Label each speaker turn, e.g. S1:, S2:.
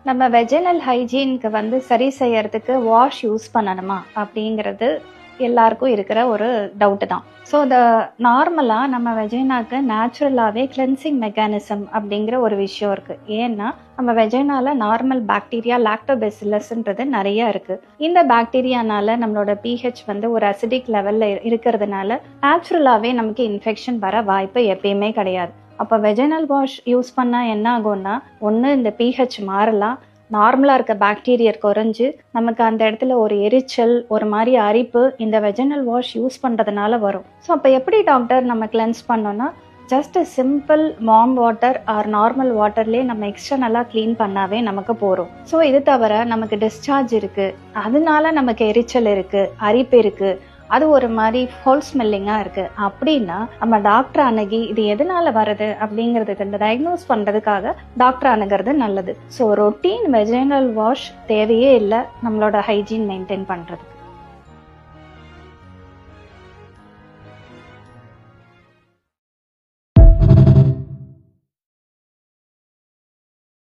S1: நம்ம வெஜினல் ஹைஜீனுக்கு சரி செய்யறதுக்கு வாஷ் யூஸ் பண்ணணுமா அப்படிங்கிறது எல்லாருக்கும் இருக்கிற ஒரு டவுட் தான். ஸோ நார்மலாக நம்ம வெஜைனாக்கு நேச்சுரலாகவே கிளென்சிங் மெக்கானிசம் அப்படிங்கிற ஒரு விஷயம் இருக்குது. ஏன்னா நம்ம வெஜைனால நார்மல் பாக்டீரியா லாக்டோபெசிலஸ்ன்றது நிறைய இருக்குது. இந்த பாக்டீரியானால நம்மளோட பிஹெச் ஒரு அசிடிக் லெவலில் இருக்கிறதுனால நேச்சுரலாகவே நமக்கு இன்ஃபெக்ஷன் வர வாய்ப்பு எப்பயுமே கிடையாது. அப்போ வெஜைனல் வாஷ் யூஸ் பண்ணால் என்ன ஆகும்னா, ஒன்று இந்த பிஹெச் மாறலாம், நார்மலாக இருக்க பாக்டீரியா குறைஞ்சு நமக்கு அந்த இடத்துல ஒரு எரிச்சல், ஒரு மாதிரி அரிப்பு இந்த வெஜினல் வாஷ் யூஸ் பண்ணுறதுனால வரும். ஸோ அப்போ எப்படி டாக்டர் நம்ம கிளென்ஸ் பண்ணோன்னா, just simple warm water or normal வாட்டர்லேயே நம்ம எக்ஸ்டர்னலாக க்ளீன் பண்ணாவே நமக்கு போகிறோம். ஸோ இது தவிர நமக்கு டிஸ்சார்ஜ் இருக்குது, அதனால நமக்கு எரிச்சல் இருக்குது, அரிப்பு இருக்குது, அது ஒரு மாதிரி ஃபோல் ஸ்மெல்லிங்காக இருக்குது அப்படின்னா நம்ம டாக்டர் அணுகி இது எதனால வருது அப்படிங்கிறதுக்கு டயக்னோஸ் பண்ணுறதுக்காக டாக்டர் அணுகிறது நல்லது. ஸோ ரொட்டீன் வெஜைனல் வாஷ் தேவையே இல்லை நம்மளோட ஹைஜீன் மெயின்டைன் பண்ணுறதுக்கு.